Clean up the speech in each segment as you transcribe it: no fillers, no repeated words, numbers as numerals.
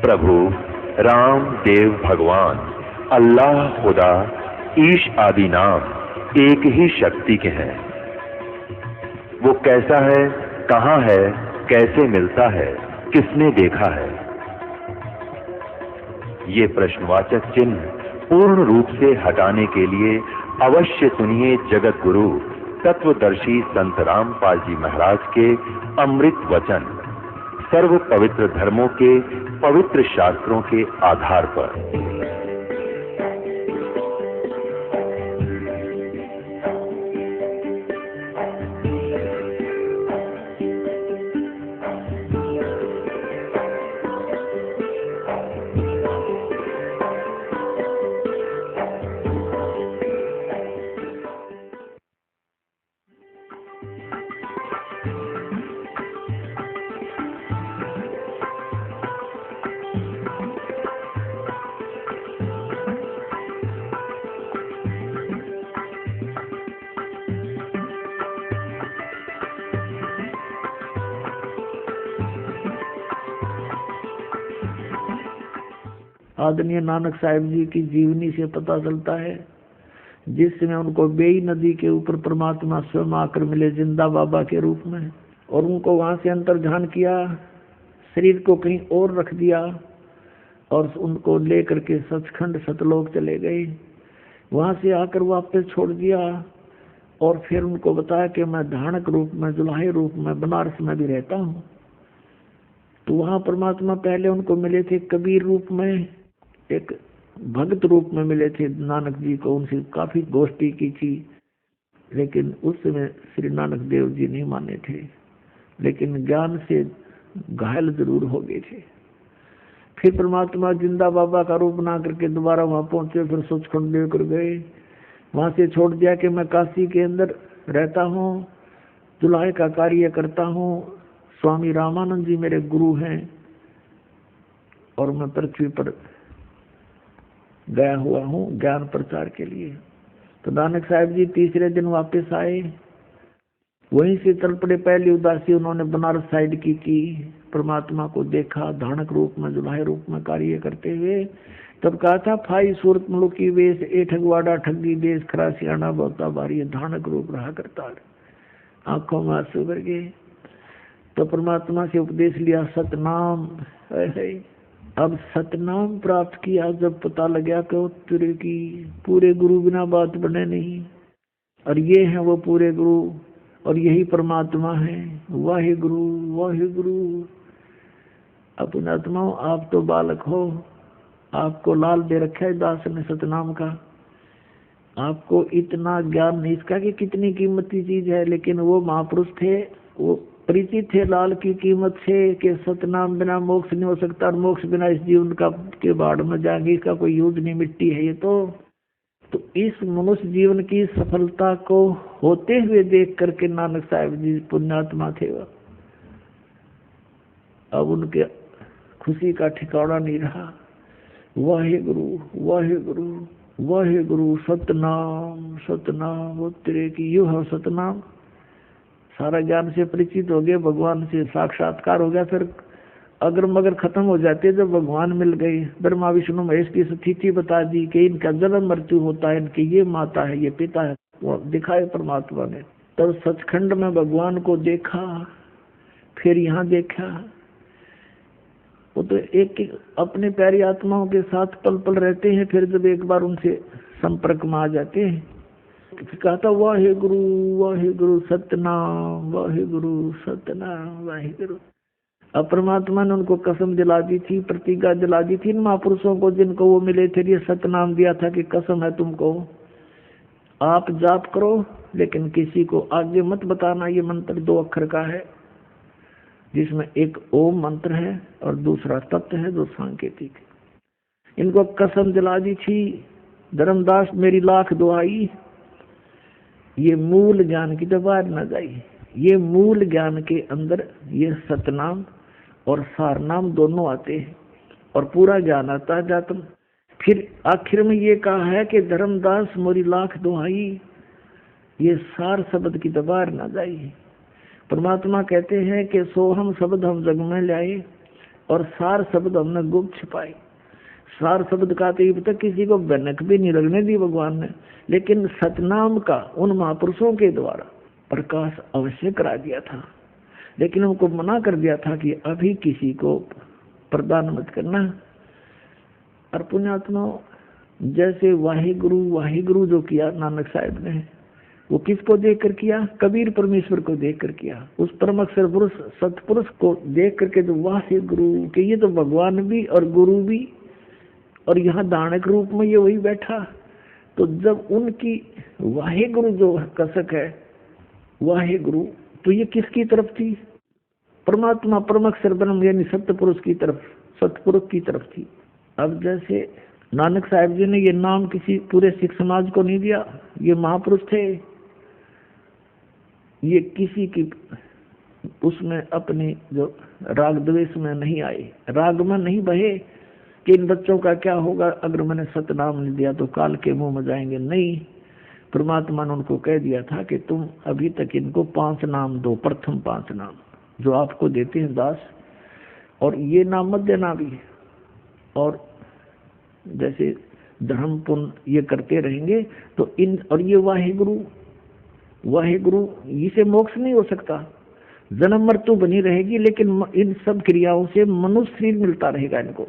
प्रभु राम देव भगवान अल्लाह खुदा ईश आदि नाम एक ही शक्ति के हैं। वो कैसा है, कहाँ है, कैसे मिलता है, किसने देखा है? ये प्रश्नवाचक चिन्ह पूर्ण रूप से हटाने के लिए अवश्य सुनिए जगत गुरु तत्वदर्शी संत रामपाल जी महाराज के अमृत वचन, सर्व पवित्र धर्मों के पवित्र शास्त्रों के आधार पर। आदरणीय नानक साहिब जी की जीवनी से पता चलता है, जिसमें उनको बेई नदी के ऊपर परमात्मा स्वयं आकर मिले जिंदा बाबा के रूप में, और उनको वहां से अंतर ध्यान किया, शरीर को कहीं और रख दिया और उनको लेकर के सचखंड सतलोक चले गए। वहां से आकर वापस छोड़ दिया और फिर उनको बताया कि मैं धानक रूप में, जुलाहे रूप में बनारस में भी रहता हूँ। तो वहां परमात्मा पहले उनको मिले थे कबीर रूप में, एक भक्त रूप में मिले थे नानक जी को, उनसे काफी गोष्ठी की थी, लेकिन उस समय श्री नानक देव जी नहीं माने थे, लेकिन ज्ञान से घायल जरूर हो गए थे। फिर परमात्मा जिंदा बाबा का रूप बना करके दोबारा वहां पहुंचे, फिर सचखंड लेकर गए। वहां से छोड़ दिया कि मैं काशी के अंदर रहता हूँ, जुलाहे का कार्य करता हूँ, स्वामी रामानंद जी मेरे गुरु हैं और मैं पृथ्वी पर गया हुआ हूँ ज्ञान प्रचार के लिए। तो नानक साहिब जी तीसरे दिन वापस आए, वहीं से चल पड़े। पहली उदासी उन्होंने बनारस साइड की परमात्मा को देखा धानक रूप में, जुलाहे रूप में कार्य करते हुए। तब कहा था, फाई सूरत मुलुकी वेश ए ठगवाड़ा ठगी देश, खरा सियाना बहुता बारी, धानक रूप रहा करता। आंखों में आंसू भर गए। तो परमात्मा से उपदेश लिया, सतनाम। अब सतनाम प्राप्त किया, जब पता लगा कि तेरे की पूरे गुरु बिना बात बने नहीं, और ये है वो पूरे गुरु और यही परमात्मा है। वाहे गुरु वाहे गुरु। अपने आत्माओं, आप तो बालक हो, आपको लाल दे रखा है दास ने सतनाम का, आपको इतना ज्ञान नहीं इसका कि कितनी कीमती चीज है, लेकिन वो महापुरुष थे, वो परिचित थे लाल की कीमत से कि सतनाम बिना मोक्ष नहीं हो सकता, और मोक्ष बिना इस जीवन का के बाढ़ में जाएंगे, इसका कोई यूज नहीं, मिट्टी है ये तो इस मनुष्य जीवन की सफलता को होते हुए देख करके नानक साहिब जी पुण्यात्मा थे। अब उनके खुशी का ठिकाना नहीं रहा। वाहे गुरु वाहे गुरु वाहे गुरु, सतनाम सतनाम, वो तेरे की यू है सतनाम। सारा ज्ञान से परिचित हो गए, भगवान से साक्षात्कार हो गया। फिर अगर मगर खत्म हो जाते जब भगवान मिल गए, ब्रह्मा विष्णु महेश की स्थिति बता दी कि इनका जन्म मृत्यु होता है, इनकी ये माता है ये पिता है, वो दिखाए परमात्मा ने। तब सचखंड में भगवान को देखा, फिर यहाँ देखा। वो तो एक अपने प्यारी आत्माओं के साथ पल पल रहते हैं, फिर जब एक बार उनसे संपर्क में आ जाते हैं, कहा था वाहे गुरु सतनाम, वाहे गुरु सतनाम, वाहे गुरु। अब परमात्मा ने उनको कसम दिला दी थी, प्रतिज्ञा दिला दी थी इन महापुरुषों को जिनको वो मिले थे, ये सतनाम दिया था कि कसम है तुमको, आप जाप करो लेकिन किसी को आगे मत बताना। ये मंत्र 2 अक्षर का है, जिसमें एक ओम मंत्र है और दूसरा तत्व है जो सांकेतिक। इनको कसम दिला दी थी, धर्मदास मेरी लाख दुआई, ये मूल ज्ञान की तो बाहर न जाई। ये मूल ज्ञान के अंदर ये सतनाम और सारनाम दोनों आते हैं और पूरा ज्ञान आता है जातम। फिर आखिर में ये कहा है कि धर्मदास मोरी लाख दुहाई, ये सार शब्द की दबार न जाई। परमात्मा कहते हैं कि सोहम शब्द हम जग में लाए, और सार शब्द हमने गुप्त छिपाए। सार शब्द का तो अब तक किसी को भनक भी नहीं लगने दी भगवान ने, लेकिन सतनाम का उन महापुरुषों के द्वारा प्रकाश अवश्य करा दिया था। लेकिन उनको मना कर दिया था कि अभी किसी को प्रदान मत करना। और पुण्यात्मा, जैसे वाहिगुरु जो किया नानक साहब ने, वो किसको देख कर किया? कबीर परमेश्वर को देख कर किया। उस परम अक्षर पुरुष सतपुरुष को देख करके जो वाहिगुरु के, ये तो भगवान भी और गुरु भी, और यहाँ दानक रूप में ये वही बैठा। तो जब उनकी वाहिगुरु जो कसक है वाहिगुरु, तो ये किसकी तरफ थी? परमात्मा परम अक्षर ब्रह्म यानी सतपुरुष की तरफ, सतपुरुष की तरफ थी। अब जैसे नानक साहब जी ने ये नाम किसी पूरे सिख समाज को नहीं दिया, ये महापुरुष थे, ये किसी की उसमें अपनी जो राग द्वेष में नहीं आए, राग में नहीं बहे कि इन बच्चों का क्या होगा अगर मैंने सतनाम नहीं दिया तो काल के मुंह में जाएंगे। नहीं, परमात्मा ने उनको कह दिया था कि तुम अभी तक इनको 5 नाम दो, प्रथम 5 नाम जो आपको देते हैं दास, और ये नाम मत देना भी। और जैसे धर्म पुण्य ये करते रहेंगे तो इन, और ये वाहिगुरु इसे मोक्ष नहीं हो सकता, जन्म मृत्यु बनी रहेगी, लेकिन इन सब क्रियाओं से मनुष्य शरीर मिलता रहेगा इनको।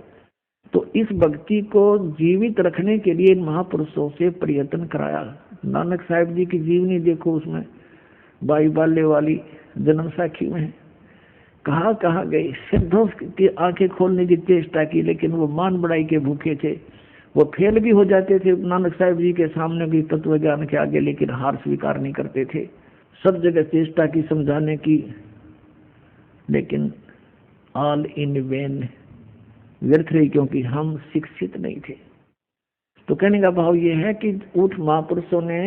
तो इस भक्ति को जीवित रखने के लिए इन महापुरुषों से प्रयत्न कराया। नानक साहब जी की जीवनी देखो, उसमें बाई बाले वाली जन्म साखी में कहाँ गए, सिद्धों की आंखें खोलने की चेष्टा की, लेकिन वो मान बढ़ाई के भूखे थे, वो फेल भी हो जाते थे नानक साहब जी के सामने भी तत्व ज्ञान के आगे, लेकिन हार स्वीकार नहीं करते थे। सब जगह चेष्टा की समझाने की, लेकिन ऑल इन वेन, व्यर्थ रही, क्योंकि हम शिक्षित नहीं थे। तो कहने का भाव ये है कि उठ महापुरुषों ने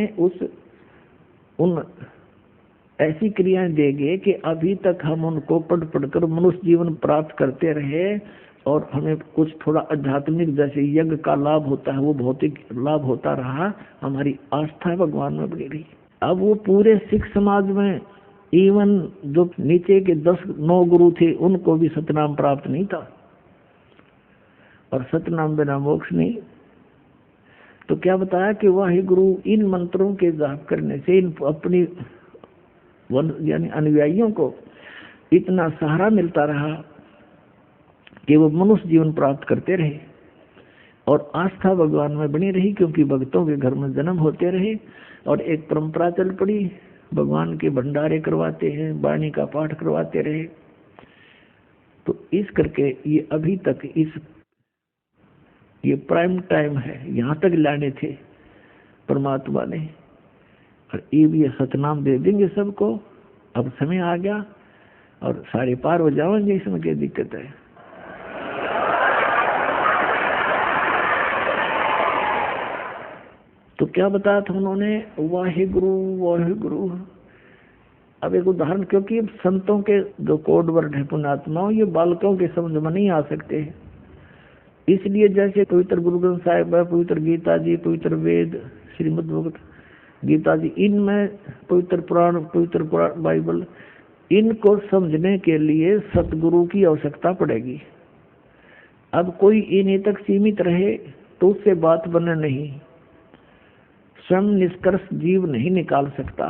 उन ऐसी क्रियाएं देंगे कि अभी तक हम उनको पढ़कर मनुष्य जीवन प्राप्त करते रहे, और हमें कुछ थोड़ा आध्यात्मिक जैसे यज्ञ का लाभ होता है वो भौतिक लाभ होता रहा, हमारी आस्था भगवान में बनी रही। अब वो पूरे सिख समाज में इवन जो नीचे के 10-9 गुरु थे उनको भी सतनाम प्राप्त नहीं था, और सतनाम बिना मोक्ष नहीं। तो क्या बताया कि वाहिगुरु इन मंत्रों के जाप करने से इन अपनी यानी अनुयायियों को इतना सहारा मिलता रहा कि वो मनुष्य जीवन प्राप्त करते रहे, और आस्था भगवान में बनी रही, क्योंकि भक्तों के घर में जन्म होते रहे, और एक परंपरा चल पड़ी, भगवान के भंडारे करवाते हैं, वाणी का पाठ करवाते रहे। तो इस करके ये अभी तक ये प्राइम टाइम है, यहाँ तक लाने थे परमात्मा ने, और ये सतनाम दे देंगे सबको। अब समय आ गया और सारे पार हो जाएंगे, इसमें क्या दिक्कत है। तो क्या बताया था उन्होंने, वाहिगुरु। अब एक उदाहरण, क्योंकि संतों के जो कोड वर्ड है पुण्यात्माओं, ये बालकों के समझ में नहीं आ सकते, इसलिए जैसे पवित्र गुरु ग्रंथ साहिब है, पवित्र गीता जी, पवित्र वेद, श्रीमद् भगवत गीता जी, इनमें पवित्र पुराण बाइबल, इनको समझने के लिए सतगुरु की आवश्यकता पड़ेगी। अब कोई इन्हीं तक सीमित रहे तो उससे बात बने नहीं, स्वयं निष्कर्ष जीव नहीं निकाल सकता।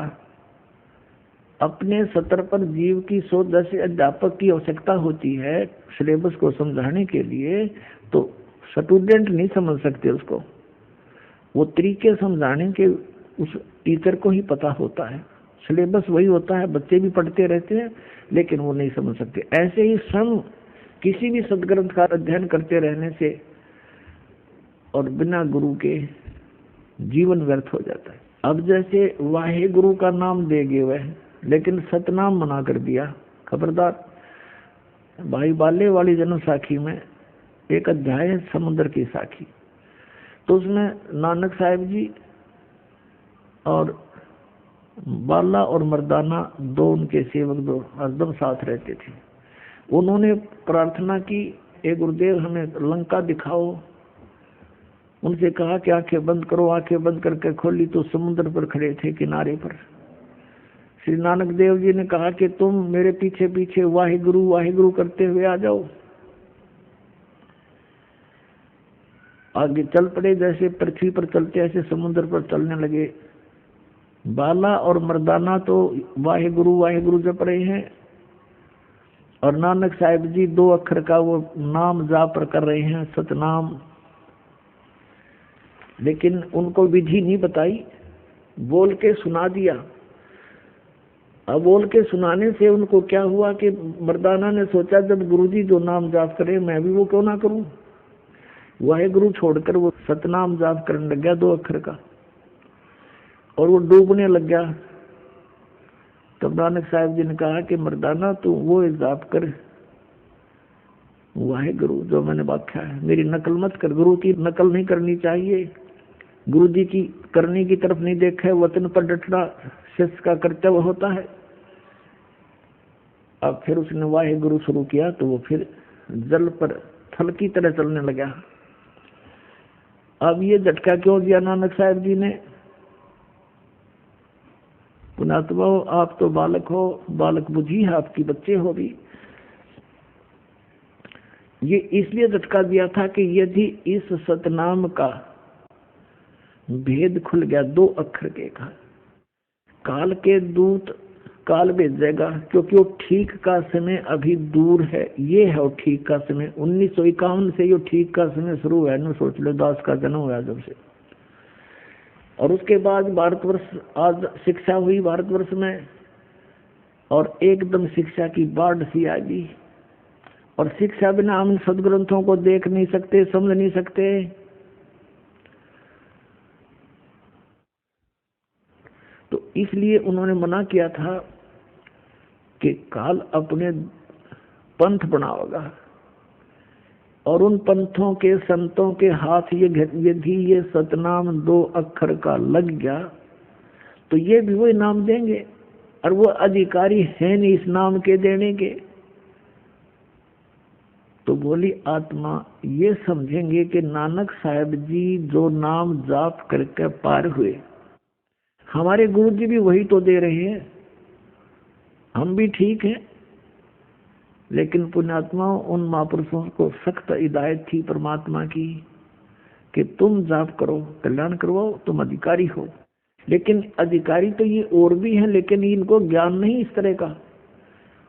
अपने सत्र पर जीव की 110 अध्यापक की आवश्यकता होती है सिलेबस को समझाने के लिए, तो स्टूडेंट नहीं समझ सकते उसको, वो तरीके समझाने के उस टीचर को ही पता होता है। सिलेबस वही होता है, बच्चे भी पढ़ते रहते हैं लेकिन वो नहीं समझ सकते। ऐसे ही स्वयं किसी भी सदग्रंथ का अध्ययन करते रहने से और बिना गुरु के जीवन व्यर्थ हो जाता है। अब जैसे वाहिगुरु का नाम दे गए वह, लेकिन सतनाम मना कर दिया, खबरदार। भाई बाले वाली जन्म साखी में एक अध्याय है समुद्र की साखी, तो उसमें नानक साहब जी और बाला और मर्दाना दो उनके सेवक दो हरदम साथ रहते थे। उन्होंने प्रार्थना की, ए गुरुदेव हमें लंका दिखाओ। उनसे कहा कि आंखें बंद करो, आंखें बंद करके खोली तो समुद्र पर खड़े थे किनारे पर। श्री नानक देव जी ने कहा कि तुम मेरे पीछे पीछे वाहिगुरु वाहिगुरु करते हुए आ जाओ। आगे चल पड़े, जैसे पृथ्वी पर चलते ऐसे समुद्र पर चलने लगे। बाला और मर्दाना तो वाहेगुरु जप रहे हैं, और नानक साहिब जी 2 अक्षर का वो नाम जाप कर रहे हैं, सतनाम। लेकिन उनको विधि नहीं बताई, बोल के सुना दिया। अब बोल के सुनाने से उनको क्या हुआ कि मर्दाना ने सोचा, जब गुरुजी जो नाम जाप करे मैं भी वो क्यों ना करूं। वाहेगुरु छोड़कर वो सतनाम जाप करने लग गया 2 अक्षर का, और वो डूबने लग गया। तब नानक साहब जी ने कहा कि मर्दाना तू वो जाप कर, वाहेगुरु जो मैंने व्याख्या है, मेरी नकल मत कर। गुरु की नकल नहीं करनी चाहिए, गुरु जी की करने की तरफ नहीं देखा है, वचन पर डटना शिष्य का कर्तव्य होता है। अब फिर उसने वाहेगुरु शुरू किया तो वो फिर जल पर थल की तरह चलने लगा। अब ये झटका क्यों दिया नानक साहब जी ने? पुणात्मा आप तो बालक हो, बालक बुद्धि है आपकी, बच्चे हो भी। ये इसलिए झटका दिया था कि यदि इस सतनाम का भेद खुल गया 2 अक्षर के का, काल के दूत काल भेजेगा, क्योंकि वो ठीक का समय अभी दूर है। ये है वो ठीक का समय। 1951 से ये ठीक का समय शुरू हुआ है। सोच लो, दास का जन्म हुआ जब से। और उसके बाद भारतवर्ष, आज शिक्षा हुई भारतवर्ष में, और एकदम शिक्षा की बाढ़ सी आ गई। और शिक्षा बिना हम सदग्रंथों को देख नहीं सकते, समझ नहीं सकते। तो इसलिए उन्होंने मना किया था कि काल अपने पंथ बनाओगा, और उन पंथों के संतों के हाथ यदि ये सतनाम 2 अक्षर का लग गया तो ये भी वही नाम देंगे, और वो अधिकारी है नहीं इस नाम के देने के। तो बोली आत्मा ये समझेंगे कि नानक साहब जी जो नाम जाप करके पार हुए, हमारे गुरु जी भी वही तो दे रहे हैं, हम भी ठीक हैं। लेकिन पुण्यात्माओं, उन महापुरुषों को सख्त हिदायत थी परमात्मा की कि तुम जाप करो, कल्याण करवाओ, तुम अधिकारी हो। लेकिन अधिकारी तो ये और भी हैं, लेकिन इनको ज्ञान नहीं इस तरह का।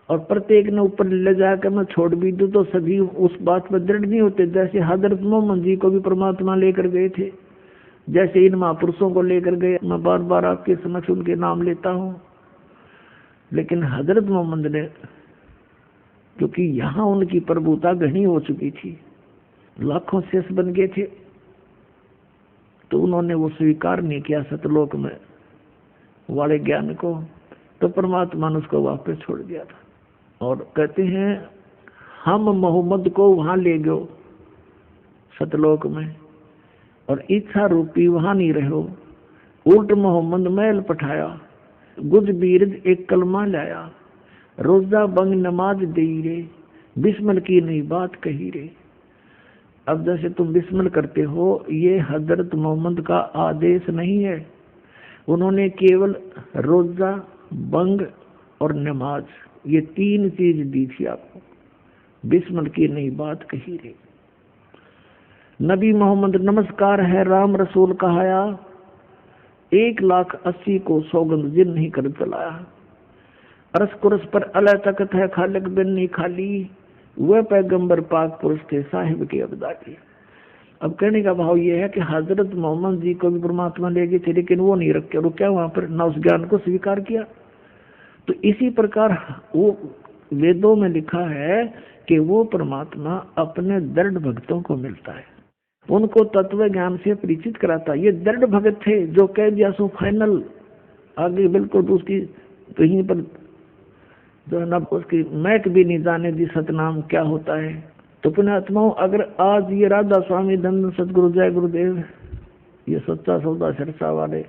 और प्रत्येक ने ऊपर ले जाकर मैं छोड़ भी दूं तो सभी उस बात पर दृढ़ नहीं होते। जैसे हजरत मोहम्मद जी को भी परमात्मा लेकर गए थे, जैसे इन महापुरुषों को लेकर गए। मैं बार बार आपके समक्ष उनके नाम लेता हूँ, लेकिन हजरत मोहम्मद ने, क्योंकि यहाँ उनकी प्रभुता घनी हो चुकी थी, लाखों शेष बन गए थे, तो उन्होंने वो स्वीकार नहीं किया सतलोक में वाले ज्ञान को। तो परमात्मा ने उसको वापस छोड़ दिया था। और कहते हैं हम मोहम्मद को वहां ले गयो सतलोक में, और इच्छा रूपी वहां नहीं रहो। उल्ट मोहम्मद महल पठाया, गुज बीरज एक कलमा लाया, रोजा बंग नमाज दे रे, बिस्मिल की नहीं बात कही रे। अब जैसे तुम बिस्मिल करते हो, ये हजरत मोहम्मद का आदेश नहीं है। उन्होंने केवल रोजा, बंग और नमाज, ये 3 चीज दी थी आपको। बिस्मिल की नहीं बात कही रे। नबी मोहम्मद नमस्कार है राम रसूल कहाया, 1,80,000 को सौगंध जिन नहीं कर चलाया। अरस कुरस पर अला तकत है खालिक बिन नहीं खाली, वह पैगंबर पाक पुरुष थे साहिब के अब्दाली। अब कहने का भाव यह है कि हजरत मोहम्मद जी को भी परमात्मा ले गए थे, लेकिन वो नहीं रखे, रुका वहां पर, न उस ज्ञान को स्वीकार किया। तो इसी प्रकार वो वेदों में लिखा है कि वो परमात्मा अपने दृढ़ भक्तों को मिलता है, उनको तत्व ज्ञान से परिचित कराता। ये दृढ़ भगत थे जो कह दिया सो फाइनल, आगे बिल्कुल उसकी कहीं पर जो है ना उसकी मैक भी नहीं जाने दी सतनाम क्या होता है। तो पुण्यात्माओं, अगर आज ये राधा स्वामी धन सतगुरु जय गुरुदेव, ये सच्चा सौदा सिरसा वाले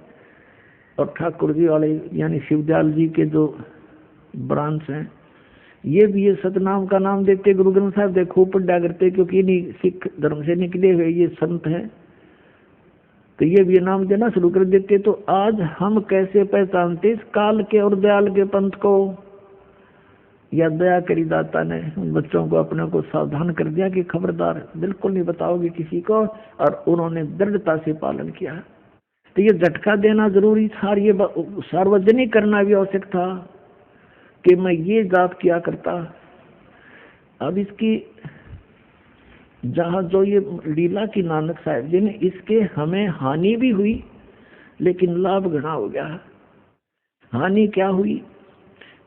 और ठाकुर जी वाले यानी शिवदयाल जी के जो ब्रांच हैं, ये भी ये सतनाम का नाम देते, गुरु ग्रंथ साहब देखो पढ़ा करते, क्योंकि नहीं सिख धर्म से निकले हुए ये संत हैं, तो ये भी नाम देना शुरू कर देते। तो आज हम कैसे पहचानते इस काल के और दयाल के पंथ को? या दया करी दाता ने उन बच्चों को अपने को सावधान कर दिया कि खबरदार बिल्कुल नहीं बताओगे किसी को, और उन्होंने दृढ़ता से पालन किया। तो ये झटका देना जरूरी था, ये सार्वजनिक करना भी आवश्यक था कि मैं ये जाप किया करता। अब इसकी जहाँ जो ये लीला की नानक साहब जी ने, इसके हमें हानि भी हुई लेकिन लाभ घना हो गया। हानि क्या हुई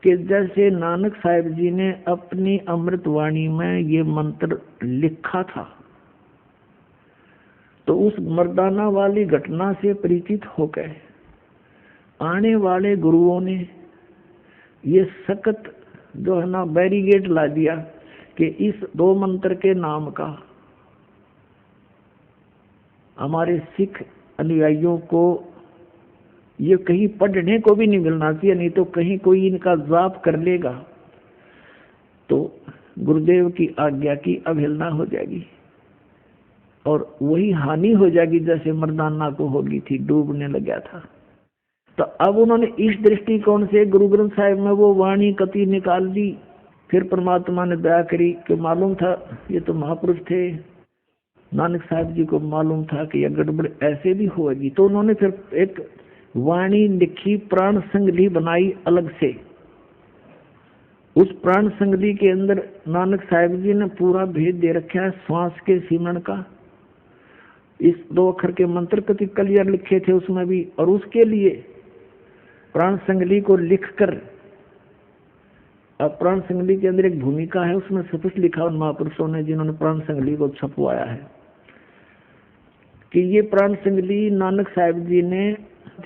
कि जैसे नानक साहब जी ने अपनी अमृत वाणी में ये मंत्र लिखा था, तो उस मर्दाना वाली घटना से परिचित होकर आने वाले गुरुओं ने ये सख्त जो है ना बैरिगेट ला दिया कि इस 2 मंत्र के नाम का हमारे सिख अनुयायियों को ये कहीं पढ़ने को भी नहीं मिलना चाहिए, नहीं तो कहीं कोई इनका जाप कर लेगा तो गुरुदेव की आज्ञा की अवहेलना हो जाएगी और वही हानि हो जाएगी जैसे मर्दाना को होगी थी, डूबने लग गया था। तो अब उन्होंने इस दृष्टिकोण से गुरु ग्रंथ साहिब में वो वाणी कति निकाल दी। फिर परमात्मा ने दया करी कि मालूम था ये तो महापुरुष थे, नानक साहब जी को मालूम था कि यह गड़बड़ ऐसे भी होगी, तो उन्होंने फिर एक वाणी लिखी, प्राण संगली बनाई अलग से। उस प्राण संगली के अंदर नानक साहब जी ने पूरा भेद दे रखा है श्वास के सिमरण का। इस 2 अक्षर के मंत्र कति क्लियर लिखे थे उसमें भी, और उसके लिए प्राण संगली को लिखकर, अब प्राण संगली के अंदर एक भूमिका है, उसमें स्पष्ट लिखा उन महापुरुषों ने जिन्होंने प्राण संगली को छपवाया है कि ये प्राण संगली नानक साहब जी ने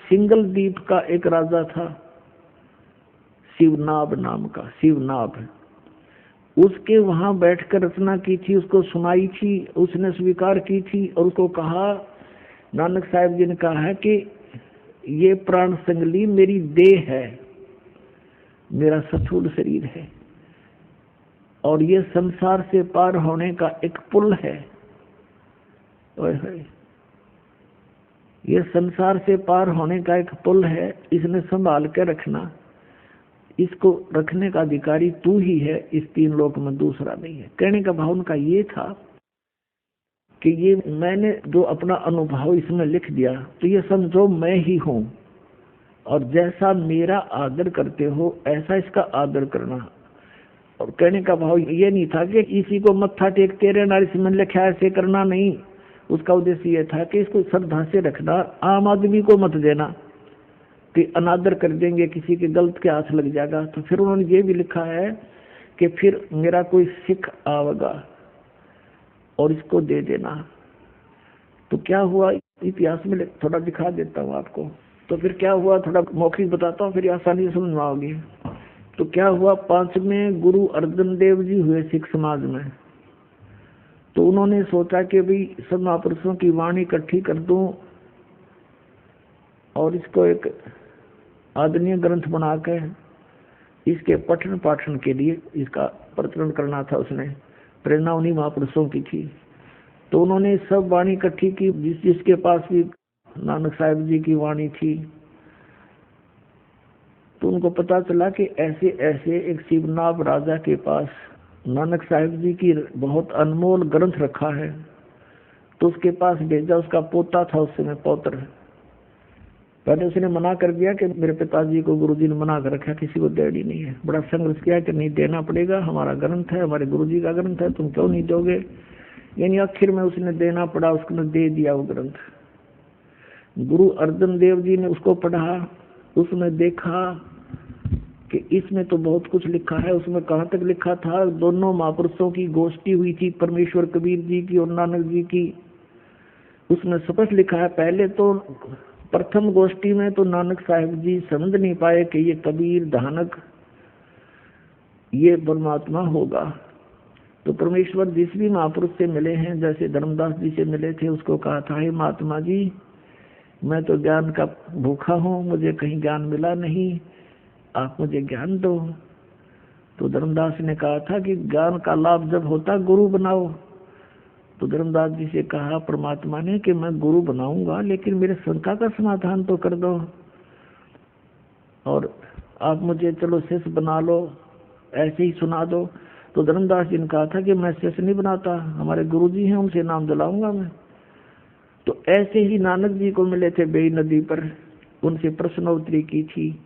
सिंगल द्वीप का एक राजा था शिवनाभ नाम का, शिवनाभ, उसके वहां बैठकर रचना की थी, उसको सुनाई थी, उसने स्वीकार की थी और उसको कहा, नानक साहब जी ने कहा है कि ये प्राण संगली मेरी देह है, मेरा स्थूल शरीर है और ये संसार से पार होने का एक पुल है। ये संसार से पार होने का एक पुल है, इसने संभाल के रखना, इसको रखने का अधिकारी तू ही है, इस 3 लोक में दूसरा नहीं है। कहने का भाव उनका ये था कि ये मैंने जो अपना अनुभव इसमें लिख दिया तो ये समझो मैं ही हूँ और जैसा मेरा आदर करते हो ऐसा इसका आदर करना। और कहने का भाव ये नहीं था कि इसी को मत्था टेकते रहना, इसमें लिखा ऐसे करना नहीं। उसका उद्देश्य ये था कि इसको श्रद्धा से रखना, आम आदमी को मत देना कि अनादर कर देंगे, किसी के गलत के हाथ लग जाएगा। तो फिर उन्होंने ये भी लिखा है कि फिर मेरा कोई सिख आवेगा और इसको दे देना। तो क्या हुआ इतिहास में थोड़ा दिखा देता हूँ आपको। तो फिर क्या हुआ थोड़ा मौखिक बताता हूँ, फिर आसानी से समझ में आओगी। तो क्या हुआ, 5वें गुरु अर्जन देव जी हुए सिख समाज में। तो उन्होंने सोचा कि भाई सब महापुरुषों की वाणी इकट्ठी कर दूं और इसको एक आदरणीय ग्रंथ बनाकर इसके पठन पाठन के लिए इसका प्रचलन करना था। उसने प्रेरणा उन्हीं महापुरुषों की थी। तो उन्होंने सब वाणी इकट्ठी की, जिसके पास भी नानक साहब जी की वाणी थी। तो उनको पता चला कि ऐसे ऐसे एक शिवनाभ राजा के पास नानक साहब जी की बहुत अनमोल ग्रंथ रखा है। तो उसके पास भेजा, उसका पोता था उस समय, पौत्र। पहले उसने मना कर दिया कि मेरे पिताजी को गुरुजी ने मना कर रखा, किसी को देनी नहीं है। बड़ा संघर्ष किया कि नहीं देना पड़ेगा, हमारा ग्रंथ है, हमारे गुरुजी का ग्रंथ है, तुम क्यों नहीं दोगे। यानी आखिर में उसने देना पड़ा, उसने दे दिया वो ग्रंथ। गुरु अर्जन देव जी ने उसको पढ़ा, उसने देखा कि इसमें तो बहुत कुछ लिखा है। उसमें कहाँ तक लिखा था, दोनों महापुरुषों की गोष्ठी हुई थी, परमेश्वर कबीर जी की और नानक जी की। उसमें स्पष्ट लिखा है, पहले तो प्रथम गोष्ठी में तो नानक साहिब जी समझ नहीं पाए कि ये कबीर धानक ये परमात्मा होगा। तो परमेश्वर जिस भी महापुरुष से मिले हैं, जैसे धर्मदास जी से मिले थे, उसको कहा था, हे महात्मा जी मैं तो ज्ञान का भूखा हूँ, मुझे कहीं ज्ञान मिला नहीं, आप मुझे ज्ञान दो। तो धर्मदास ने कहा था कि ज्ञान का लाभ जब होता गुरु बनाओ। तो धर्मदास जी से कहा परमात्मा ने कि मैं गुरु बनाऊंगा, लेकिन मेरे शंका का समाधान तो कर दो, और आप मुझे चलो शिष्य बना लो। ऐसे ही सुना दो। तो धर्मदास जी ने कहा था कि मैं शेष नहीं बनाता, हमारे गुरुजी हैं उनसे नाम दिलाऊंगा मैं। तो ऐसे ही नानक जी को मिले थे बेई नदी पर, उनसे प्रश्नोत्तरी की थी।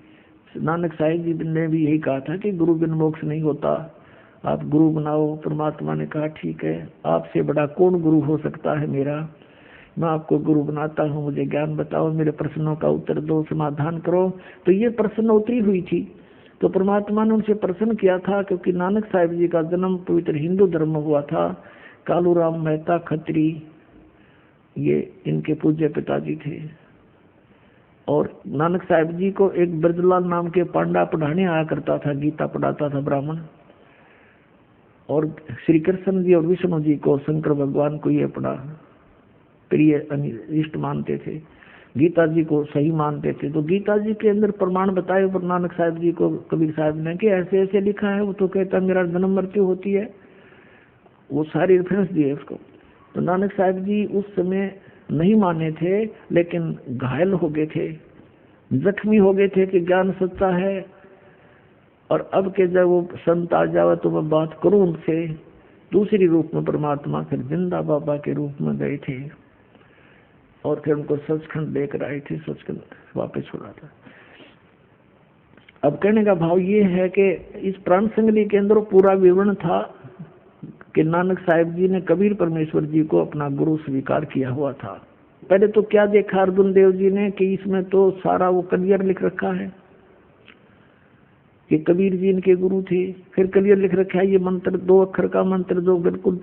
नानक साहिब जी ने भी यही कहा था कि गुरु बिन मोक्ष नहीं होता, आप गुरु बनाओ। परमात्मा ने कहा ठीक है, आपसे बड़ा कौन गुरु हो सकता है मेरा, मैं आपको गुरु बनाता हूँ, मुझे ज्ञान बताओ, मेरे प्रश्नों का उत्तर दो, समाधान करो। तो ये प्रश्नोत्तरी हुई थी। तो परमात्मा ने उनसे प्रश्न किया था, क्योंकि नानक साहिब जी का जन्म पवित्र हिंदू धर्म में हुआ था। कालूराम मेहता खत्री ये इनके पूज्य पिताजी थे। और नानक साहिब जी को एक ब्रजलाल नाम के पांडा पढ़ाने आया करता था, गीता पढ़ाता था ब्राह्मण। और श्री कृष्ण जी और विष्णु जी को, शंकर भगवान को ये अपना प्रिय इष्ट मानते थे, गीता जी को सही मानते थे। तो गीता जी के अंदर प्रमाण बताए पर नानक साहिब जी को कबीर साहब ने कि ऐसे ऐसे लिखा है। वो तो कहता मेरा जन्म मृत्यु होती है, वो सारी रेफरेंस दिए उसको। तो नानक साहिब जी उस समय नहीं माने थे, लेकिन घायल हो गए थे, जख्मी हो गए थे कि ज्ञान सच्चा है। और अब के जब वो संत आ जावे तो मैं बात करूं उनसे। दूसरी रूप में परमात्मा फिर जिंदा बाबा के रूप में गए थे और फिर उनको सचखंड लेकर आए थे, सचखंड वापस छोड़ा था। अब कहने का भाव ये है कि इस प्राण संगली के अंदर पूरा विवरण था कि नानक साहिब जी ने कबीर परमेश्वर जी को अपना गुरु स्वीकार किया हुआ था। पहले तो क्या देखा अर्जुन देव जी ने कि इसमें तो सारा वो क्लियर लिख रखा है कि कबीर जी इनके गुरु थे। फिर क्लियर लिख रखा है ये मंत्र 2 अक्षर का मंत्र जो बिल्कुल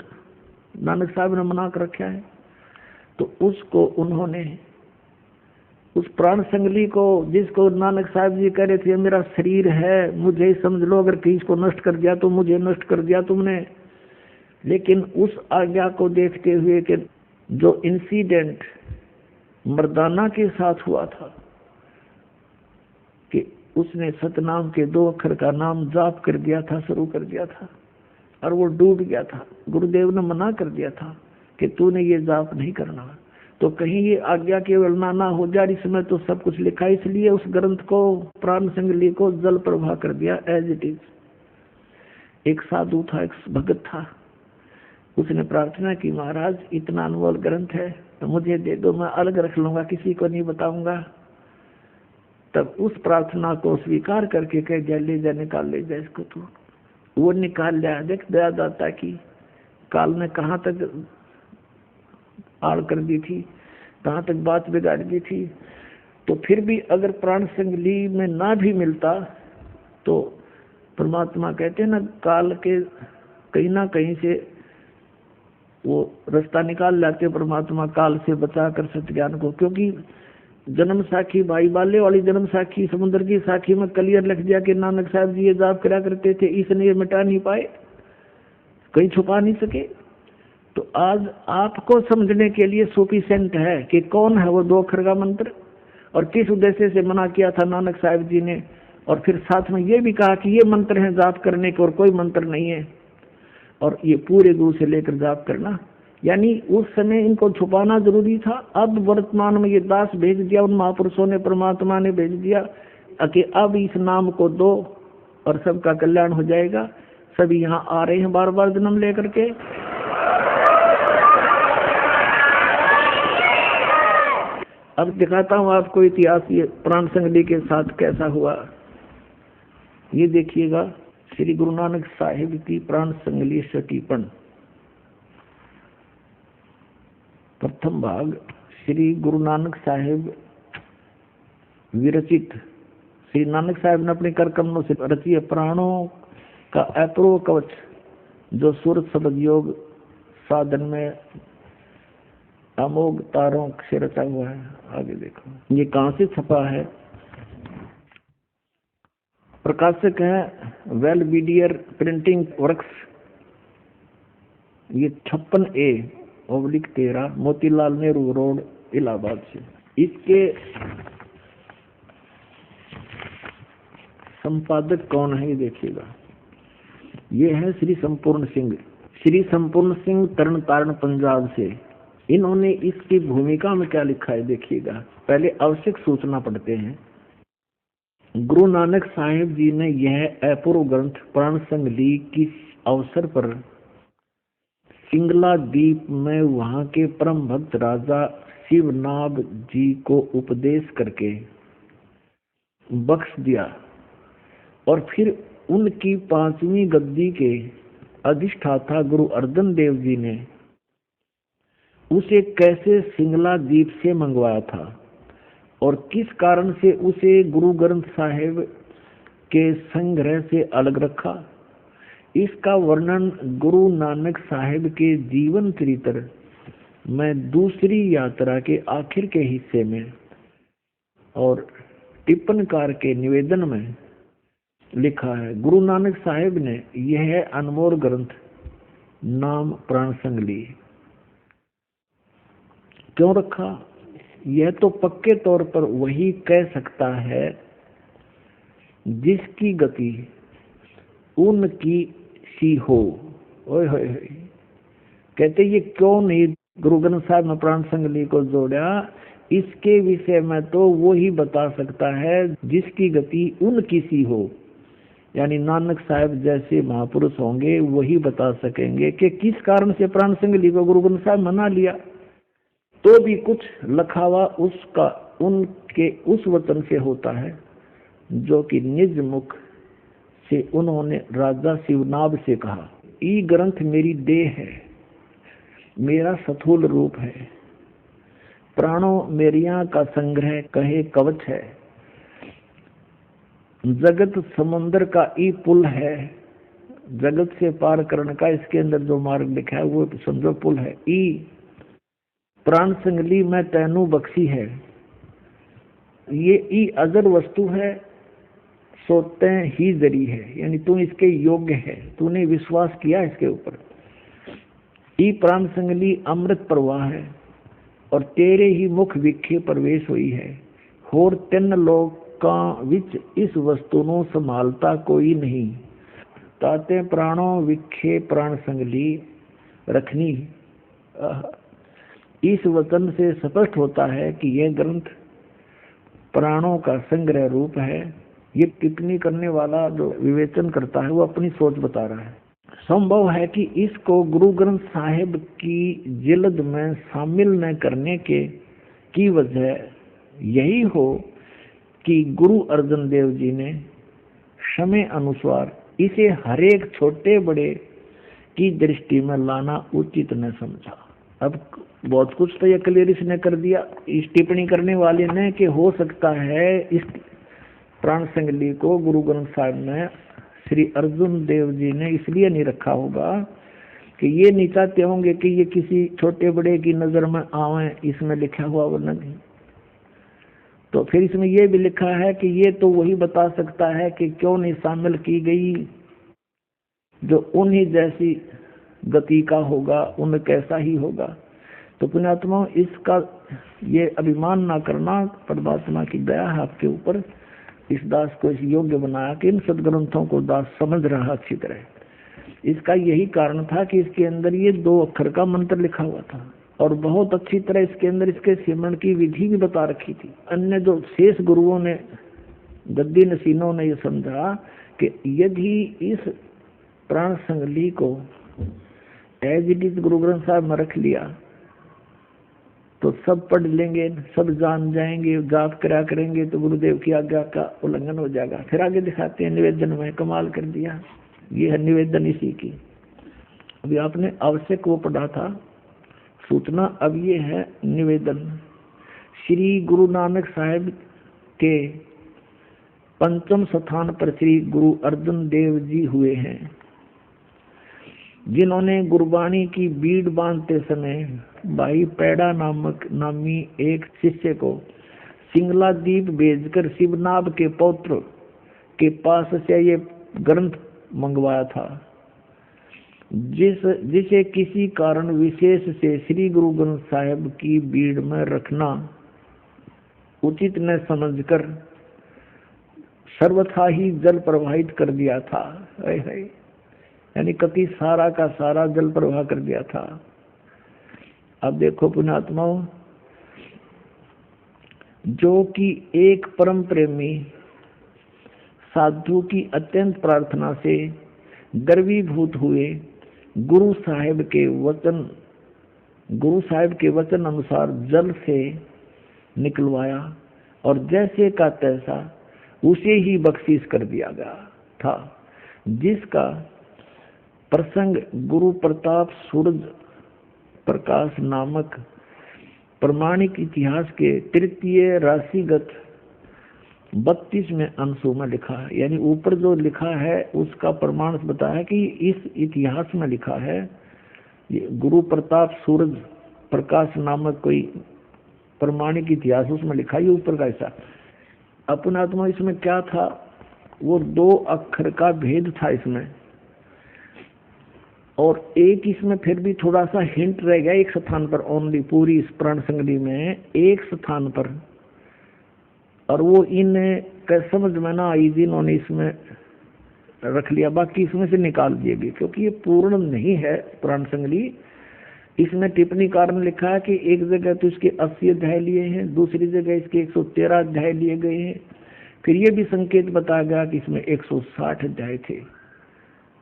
नानक साहब ने मना कर रखा है। तो उसको उन्होंने उस प्राण संगली को, जिसको नानक साहब जी कह रहे थे मेरा शरीर है, मुझे ही समझ लो, अगर किसी को नष्ट कर दिया तो मुझे नष्ट कर दिया तुमने। लेकिन उस आज्ञा को देखते हुए कि जो इंसिडेंट मर्दाना के साथ हुआ था कि उसने सतनाम के 2 अक्षर का नाम जाप कर दिया था, शुरू कर दिया था और वो डूब गया था। गुरुदेव ने मना कर दिया था कि तूने ये जाप नहीं करना। तो कहीं ये आज्ञा केवल ना हो जाए, इसमें तो सब कुछ लिखा, इसलिए उस ग्रंथ को, प्राण संगली को जल प्रवाह कर दिया एज इट इज। एक साधु था, एक भगत था, उसने प्रार्थना की महाराज इतना अनमोल ग्रंथ है तो मुझे दे दो, मैं अलग रख लूंगा, किसी को नहीं बताऊंगा। तब उस प्रार्थना को स्वीकार करके कह दिया ले जा, निकाल ले जा इसको। तो वो निकाल लिया। देख दया दाता की काल ने कहाँ तक आड़ कर दी थी, कहाँ तक बात बिगाड़ दी थी। तो फिर भी अगर प्राण संगली में ना भी मिलता तो परमात्मा कहते हैं ना, काल के कहीं ना कहीं से वो रास्ता निकाल लाते परमात्मा, काल से बचा कर सत्य ज्ञान को। क्योंकि जन्म साखी, भाई बाले वाली जन्म साखी, समुद्र की साखी में क्लियर लिख दिया कि नानक साहब जी ये जाप करा करते थे, इसने ये मिटा नहीं पाए, कहीं छुपा नहीं सके। तो आज आपको समझने के लिए सफिशिएंट है कि कौन है वो 2 अक्षर का मंत्र और किस उद्देश्य से मना किया था नानक साहब जी ने। और फिर साथ में ये भी कहा कि ये मंत्र है जाप करने के और कोई मंत्र नहीं है, और ये पूरे गुरु से लेकर जाप करना। यानी उस समय इनको छुपाना जरूरी था। अब वर्तमान में ये दास भेज दिया उन महापुरुषों ने, परमात्मा ने भेज दिया कि अब इस नाम को दो और सबका कल्याण हो जाएगा। सभी यहाँ आ रहे हैं बार बार जन्म लेकर के। अब दिखाता हूँ आपको इतिहास ये प्राण संगली के साथ कैसा हुआ। ये देखिएगा श्री गुरु नानक साहिब की प्राण संगली सटीपन, प्रथम भाग। श्री गुरु नानक साहिब विरचित, श्री नानक साहिब ने अपने कर कमलों से रचिए प्राणों का अपूर्व कवच, जो सूरत शब्द योग साधन में अमोघ तारों से रचा हुआ है। आगे देखो ये कहाँ से छपा है। प्रकाशक है वेलविडियर प्रिंटिंग वर्क्स, ये 56A/13 मोतीलाल नेहरू रोड इलाहाबाद से। इसके संपादक कौन है ये देखिएगा, ये है श्री संपूर्ण सिंह। श्री संपूर्ण सिंह तरन तारण पंजाब से। इन्होंने इसकी भूमिका में क्या लिखा है देखिएगा। पहले आवश्यक सूचना पढ़ते हैं। गुरु नानक साहिब जी ने यह अपूर्व ग्रंथ प्राण संगली किस अवसर पर सिंगला द्वीप में वहां के परम भक्त राजा शिवनाभ जी को उपदेश करके बख्श दिया, और फिर उनकी 5वीं गद्दी के अधिष्ठाता गुरु अर्जन देव जी ने उसे कैसे सिंगला द्वीप से मंगवाया था और किस कारण से उसे गुरु ग्रंथ साहिब के संग्रह से अलग रखा, इसका वर्णन गुरु नानक साहिब के जीवन चरित्र में दूसरी यात्रा के आखिर के हिस्से में और टिप्पणकार के निवेदन में लिखा है। गुरु नानक साहिब ने यह अनमोल ग्रंथ नाम प्राण संगली क्यों रखा? यह तो पक्के तौर पर वही कह सकता है जिसकी गति उनकी सी हो। ओए होए, कहते ये क्यों नहीं गुरु ग्रंथ साहिब में प्राण संगली को जोड़ा? इसके विषय में तो वो ही बता सकता है जिसकी गति उनकी सी हो, यानी नानक साहिब जैसे महापुरुष होंगे वही बता सकेंगे कि किस कारण से प्राण संगली को गुरु ग्रंथ साहिब मना लिया। तो भी कुछ लखावा उसका उनके उस वचन से होता है जो कि निज मुख से उन्होंने राजा शिवनाभ से कहा, ई ग्रंथ मेरी देह है, मेरा स्थूल रूप है, प्राणों मेरिया का संग्रह कहे कवच है, जगत समुद्र का ई पुल है, जगत से पार करने का इसके अंदर जो मार्ग लिखा है वो समझो पुल है। ई प्राण संगली में तैनू बख्शी है, ये ई अजर वस्तु है, सोते ही जरी है, यानी तू इसके योग्य है, तूने विश्वास किया इसके ऊपर। ई प्राण संगली अमृत प्रवाह है और तेरे ही मुख विखे प्रवेश हुई है, होर 3 लोकां विच इस वस्तु ਨੂੰ संभालता कोई नहीं, ताते प्राणों विखे प्राण संगली रखनी। इस वचन से स्पष्ट होता है कि यह ग्रंथ प्राणों का संग्रह रूप है। ये टिप्पणी करने वाला जो विवेचन करता है वो अपनी सोच बता रहा है। संभव है कि इसको गुरु ग्रंथ साहिब की जिल्द में शामिल न करने की वजह यही हो कि गुरु अर्जन देव जी ने समय अनुसार इसे हरेक छोटे बड़े की दृष्टि में लाना उचित न समझा। अब बहुत कुछ तो ये क्लियर इसने कर दिया इस टिप्पणी करने वाले ने कि हो सकता है इस प्राण संगली को गुरु ग्रंथ साहिब में श्री अर्जुन देव जी ने इसलिए नहीं रखा होगा कि ये नहीं चाहते होंगे कि ये किसी छोटे बड़े की नजर में आवे, इसमें लिखा हुआ वर्णन नहीं। तो फिर इसमें ये भी लिखा है कि ये तो वही बता सकता है कि क्यों नहीं शामिल की गई जो उन्हीं जैसी गति का होगा, उन कैसा ही होगा। तो पुण्यात्मा इसका ये अभिमान ना करना, परमात्मा की दया है आपके ऊपर, इस दास को इस योग्य बनाया कि इन सदग्रंथों को दास समझ रहा अच्छी तरह। इसका यही कारण था कि इसके अंदर ये 2 अक्षर का मंत्र लिखा हुआ था और बहुत अच्छी तरह इसके अंदर इसके सिमरण की विधि भी बता रखी थी। अन्य जो शेष गुरुओं ने, गद्दी नसीनों ने ये समझा कि यदि इस प्राण संगली को as it is Guru Granth Sahib में रख लिया तो सब पढ़ लेंगे, सब जान जाएंगे, जाप करा करेंगे तो गुरुदेव की आज्ञा का उल्लंघन हो जाएगा। फिर आगे दिखाते हैं निवेदन में, कमाल कर दिया। ये है निवेदन इसी की। अभी आपने आवश्यक वो पढ़ा था सूचना, अब ये है निवेदन। श्री गुरु नानक साहिब के 5म स्थान पर श्री गुरु अर्जन देव जी हुए हैं, जिन्होंने गुरबाणी की बीड़ बांधते समय भाई पैड़ा नामी एक शिष्य को सिंगला द्वीप भेजकर शिवनाभ के पौत्र के पास से ये ग्रंथ मंगवाया था, जिसे किसी कारण विशेष से श्री गुरु ग्रंथ साहिब की बीड़ में रखना उचित न समझकर सर्वथा ही जल प्रवाहित कर दिया था। यानी कति सारा का सारा जल प्रवाह कर दिया था। अब देखो पुण्यात्माओं, जो कि एक परम प्रेमी साधु की अत्यंत प्रार्थना से गर्वीभूत हुए गुरु साहिब के वचन अनुसार जल से निकलवाया और जैसे का तैसा उसे ही बख्शीश कर दिया गया था, जिसका प्रसंग गुरु प्रताप सूरज प्रकाश नामक प्रमाणिक इतिहास के तृतीय राशिगत 32वें अंशों में लिखा है। यानी ऊपर जो लिखा है उसका प्रमाण बताया है कि इस इतिहास में लिखा है, ये गुरु प्रताप सूरज प्रकाश नामक कोई प्रमाणिक इतिहास उसमें लिखा है, ऊपर का ऐसा। अपनात्मा इसमें क्या था, वो 2 अक्षर का भेद था इसमें, और एक इसमें फिर भी थोड़ा सा हिंट रह गया एक स्थान पर ओनली, पूरी इस प्राण संगति में एक स्थान पर, और वो इन समझ में ना आई जिन्होंने इसमें रख लिया, बाकी इसमें से निकाल दिए गए क्योंकि ये पूर्ण नहीं है प्राण संगति। इसमें टिप्पणीकार ने लिखा है कि एक जगह तो इसके 80 अध्याय लिए हैं, दूसरी जगह इसके 113 अध्याय लिए गए हैं, फिर ये भी संकेत बताया गया कि इसमें 160 अध्याय थे,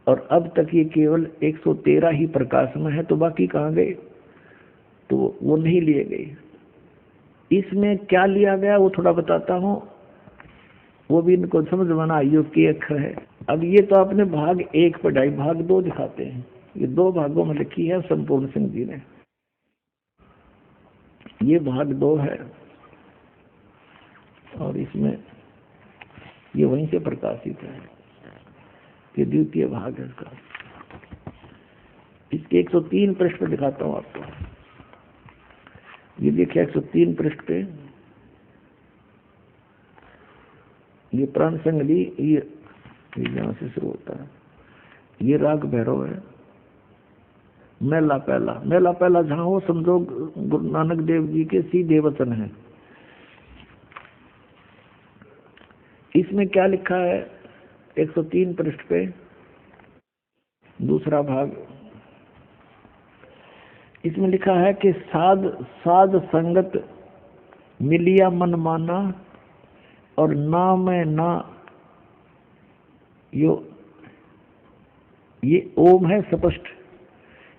और अब तक ये केवल 113 ही प्रकाश में है, तो बाकी कहाँ गए, तो वो नहीं लिए गए। इसमें क्या लिया गया वो थोड़ा बताता हूँ, वो भी इनको समझ में आयु के अक्षर है। अब ये तो आपने भाग 1 पढ़ाई, भाग 2 दिखाते हैं, ये 2 भागों में लिखी है संपूर्ण सिंह जी ने। ये भाग 2 है और इसमें ये वहीं से प्रकाशित है, ये द्वितीय भाग है इसका। इसके 103 पृष्ठ पे दिखाता हूँ आपको, ये देखिए 103 पृष्ठ पे ये प्राण संगति, ये यहाँ से शुरू होता है, ये राग भैरव है। मेला पहला जहाँ हो समझो गुरु नानक देव जी के सीधे वचन है। इसमें क्या लिखा है 103 पृष्ठ पे, दूसरा भाग, इसमें लिखा है कि साध संगत मिलिया मन माना और ना मैं ना ये ओम है स्पष्ट,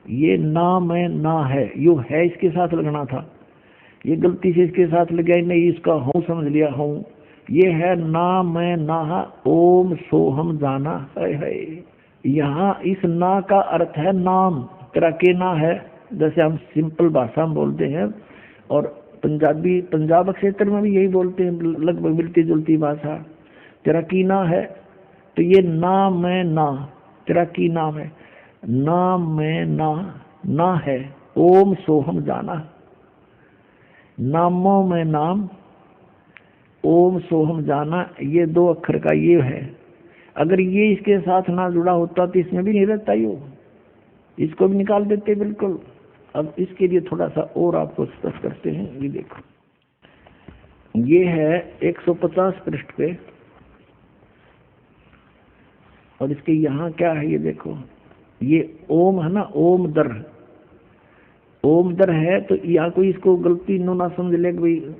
ये ना मैं ना है, यो है इसके साथ लगना था, ये गलती से इसके साथ लग गया, नहीं इसका हूँ समझ लिया हूँ, ये है ना मैं ना ओम सोहम जाना है। यहाँ इस ना का अर्थ है नाम, तेरा के ना है, जैसे हम सिंपल भाषा में बोलते हैं, और पंजाब क्षेत्र में भी यही बोलते हैं, लगभग मिलती जुलती भाषा। तेरा की ना है, तो ये ना मैं ना, तेरा की नाम है, नाम में ना है, ओम सोहम जाना, नामों में नाम, ओम सोहम जाना, ये 2 अक्षर का ये है। अगर ये इसके साथ ना जुड़ा होता तो इसमें भी नहीं रहता, यो इसको भी निकाल देते बिल्कुल। अब इसके लिए थोड़ा सा और आपको स्पष्ट करते हैं, ये देखो, ये है 150 पृष्ठ पे, और इसके यहाँ क्या है ये देखो, ये ओम है ना, ओम दर है, तो यहाँ कोई इसको गलती ना समझ ले भाई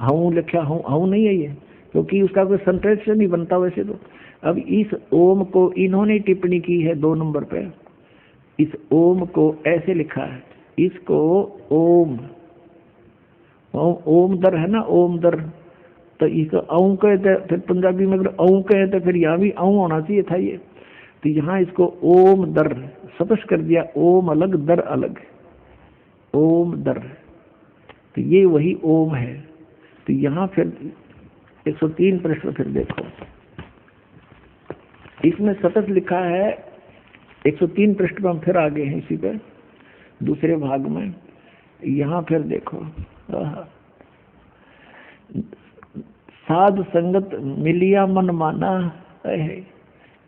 हूँ लिखा हूँ नहीं है ये, क्योंकि उसका कोई सेंटेंस नहीं बनता वैसे तो। अब इस ओम को इन्होंने टिप्पणी की है 2 नंबर पे, इस ओम को ऐसे लिखा है, इसको ओम दर है ना, ओम दर, तो इसको औ कहते, फिर पंजाबी में अगर औ कहते फिर यहाँ भी औ होना चाहिए था ये, तो यहाँ इसको ओम दर स्पष्ट कर दिया, ओम अलग दर अलग, ओम दर, तो ये वही ओम है। तो यहाँ फिर 103 पृष्ठ फिर देखो, इसमें सतत लिखा है 103 पृष्ठ पर हम फिर आगे हैं इसी पे दूसरे भाग में। यहाँ फिर देखो, साध संगत मिलिया मन माना है,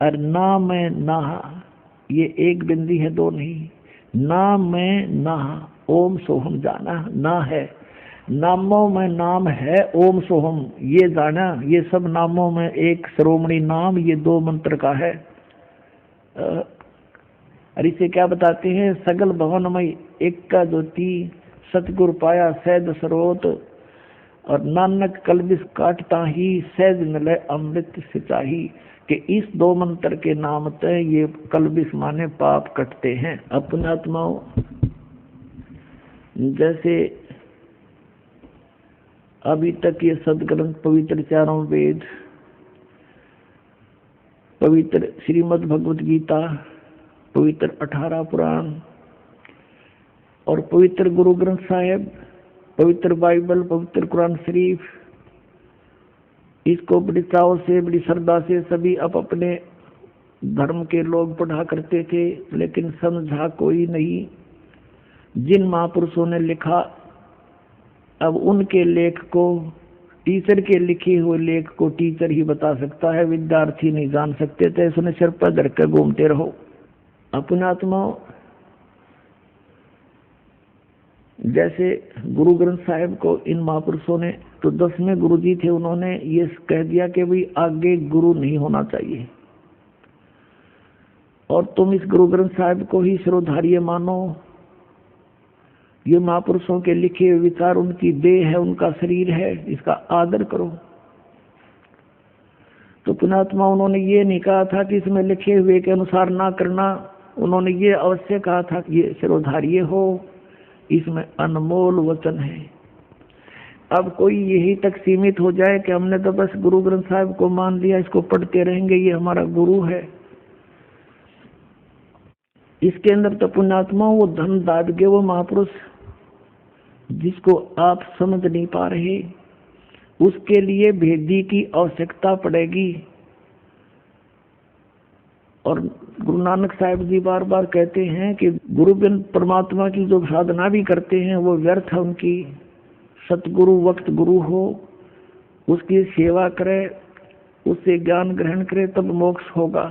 और ना मैं ना, ये एक बिंदी है 2 नहीं, ना मैं ना ओम सोहम जाना, ना है, नामों में नाम है ओम सोहम, ये जाना, ये सब नामों में एक श्रोमणी नाम, ये 2 मंत्र का है। और इसे क्या बताते हैं, सगल भवनमय एक का ज्योति, सतगुरु पाया सैद सरोत, और नानक कलबिस काटता ही सहज मिले अमृत सिंचाई, कि इस 2 मंत्र के नाम ते ये कलबिस माने पाप कटते हैं। अपने आत्माओं, जैसे अभी तक ये सदग्रंथ पवित्र 4 वेद, पवित्र श्रीमद् भगवत गीता, पवित्र 18 पुराण और पवित्र गुरु ग्रंथ साहिब, पवित्र बाइबल, पवित्र कुरान शरीफ, इसको बड़ी चाव से, बड़ी श्रद्धा से सभी अपने धर्म के लोग पढ़ा करते थे, लेकिन समझा कोई नहीं। जिन महापुरुषों ने लिखा, अब उनके लेख को, टीचर के लिखे हुए लेख को टीचर ही बता सकता है, विद्यार्थी नहीं जान सकते थे। इसने सिर पर धर कर घूमते रहो। अपने आत्माओं, जैसे गुरु ग्रंथ साहिब को इन महापुरुषों ने, तो 10वें गुरु जी थे, उन्होंने ये कह दिया कि भाई आगे गुरु नहीं होना चाहिए और तुम इस गुरु ग्रंथ साहिब को ही शिरोधार्य मानो। ये महापुरुषों के लिखे हुए विचार उनकी देह है, उनका शरीर है, इसका आदर करो। तो पुण्यात्मा, उन्होंने ये नहीं कहा था कि इसमें लिखे हुए के अनुसार ना करना, उन्होंने ये अवश्य कहा था कि ये शिरोधार्य हो, इसमें अनमोल वचन है। अब कोई यही तक सीमित हो जाए कि हमने तो बस गुरु ग्रंथ साहिब को मान लिया, इसको पढ़ते रहेंगे, ये हमारा गुरु है। इसके अंदर तो पुण्यात्मा वो धन दादगे, वो महापुरुष जिसको आप समझ नहीं पा रहे, उसके लिए भेदी की आवश्यकता पड़ेगी। और गुरु नानक साहिब जी बार बार कहते हैं कि गुरु बिन परमात्मा की जो साधना भी करते हैं वो व्यर्थ है उनकी। सतगुरु वक्त गुरु हो, उसकी सेवा करे, उससे ज्ञान ग्रहण करे, तब मोक्ष होगा।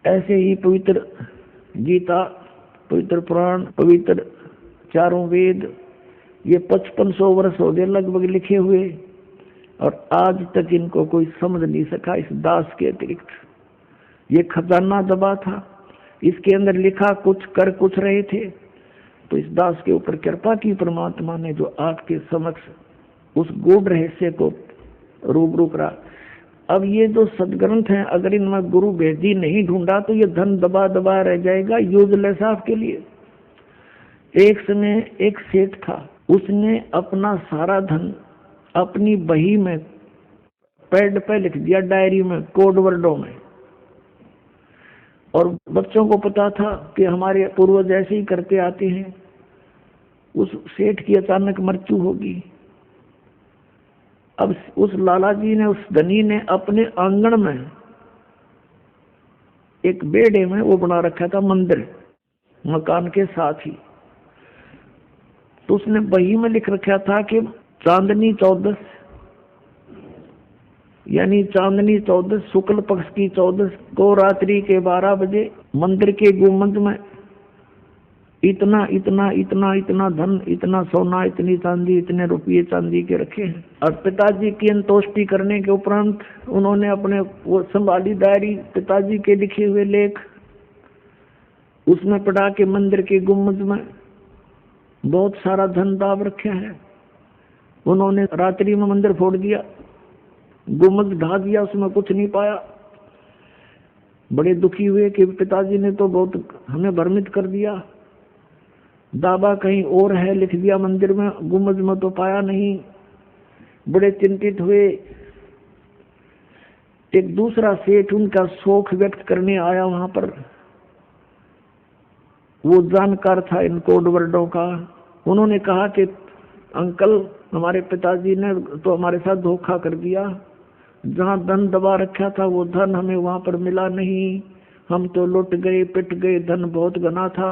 ऐसे ही पवित्र गीता, पवित्र पुराण, पवित्र 4 वेद, ये 5500 वर्ष हो गए लगभग लिखे हुए, और आज तक इनको कोई समझ नहीं सका इस दास के अतिरिक्त। ये खजाना दबा था, इसके अंदर लिखा कुछ, कर कुछ रहे थे। तो इस दास के ऊपर कृपा की परमात्मा ने, जो आपके समक्ष उस गूढ़ रहस्य को रूबरू करा। अब ये जो सदग्रंथ हैं, अगर इनमें गुरु भेदी नहीं ढूंढा तो ये धन दबा दबा रह जाएगा, यूजलेस आपके लिए। एक समय एक सेठ था, उसने अपना सारा धन अपनी बही में पैड पे लिख दिया, डायरी में, कोड वर्डों में। और बच्चों को पता था कि हमारे पूर्वज ऐसे ही करते आते हैं। उस सेठ की अचानक मृत्यु होगी। अब उस लाला जी ने, उस धनी ने अपने आंगन में एक बेड़े में वो बना रखा था मंदिर, मकान के साथ ही। तो उसने बही में लिख रखा था कि चांदनी 14, यानी चांदनी 14, शुक्ल पक्ष की 14 को रात्रि के 12 बजे मंदिर के गुंबद में इतना इतना इतना इतना धन, इतना सोना, इतनी चांदी, इतने रुपये चांदी के रखे हैं। और पिताजी की अंतोष्टि करने के उपरांत उन्होंने अपने वो संभाली डायरी, पिताजी के लिखे हुए लेख, उसमें पढ़ा के मंदिर के गुंबद में बहुत सारा धन दाब रखा है। उन्होंने रात्रि में मंदिर फोड़ दिया, गुंबद ढा दिया, उसमें कुछ नहीं पाया। बड़े दुखी हुए कि पिताजी ने तो बहुत हमें भ्रमित कर दिया, दावा कहीं और है, लिख दिया मंदिर में, गुंबद में तो पाया नहीं। बड़े चिंतित हुए। एक दूसरा सेठ उनका शोक व्यक्त करने आया वहां पर, वो जानकार था इन कोड वर्डों का। उन्होंने कहा कि अंकल, हमारे पिताजी ने तो हमारे साथ धोखा कर दिया, जहां धन दबा रखा था वो धन हमें वहां पर मिला नहीं, हम तो लुट गए, पिट गए, धन बहुत घना था।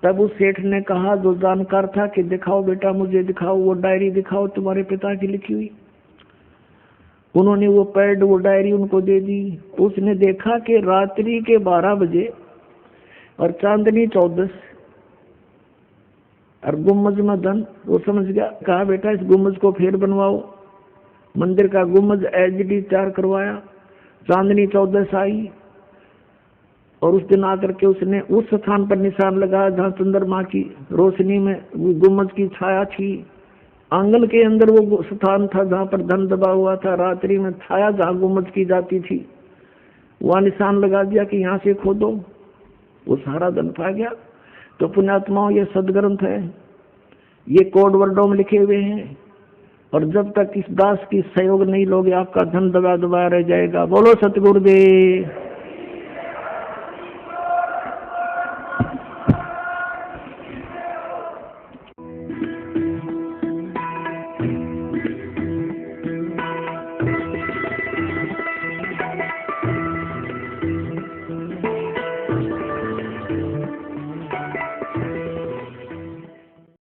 तब उस सेठ ने कहा, जो जानकार था, कि दिखाओ बेटा, मुझे दिखाओ, वो डायरी दिखाओ तुम्हारे पिता की लिखी हुई। उन्होंने वो पैड, वो डायरी उनको दे दी। उसने देखा कि रात्रि के 12 बजे और चांदनी 14 और गुम्बद में धन। वो समझ गया, कहा बेटा इस गुम्बद को फिर बनवाओ। मंदिर का गुम्बद एचडी 4 करवाया, चांदनी 14 आई, और उस दिन आकर के उसने उस स्थान पर निशान लगाया जहां चंद्रमा की रोशनी में गुम्बद की छाया थी। आंगन के अंदर वो स्थान था जहाँ पर धन दबा हुआ था। रात्रि में छाया जहाँ गुम्मट की जाती थी, वहाँ निशान लगा दिया कि यहाँ से खोदो, वो सारा धन पा गया। तो पुण्यात्माओं, ये सदग्रंथ है, ये कोड वर्डों में लिखे हुए हैं, और जब तक इस दास की सहयोग नहीं लोगे आपका धन दबा दबा रह जाएगा। बोलो सतगुरुदेव।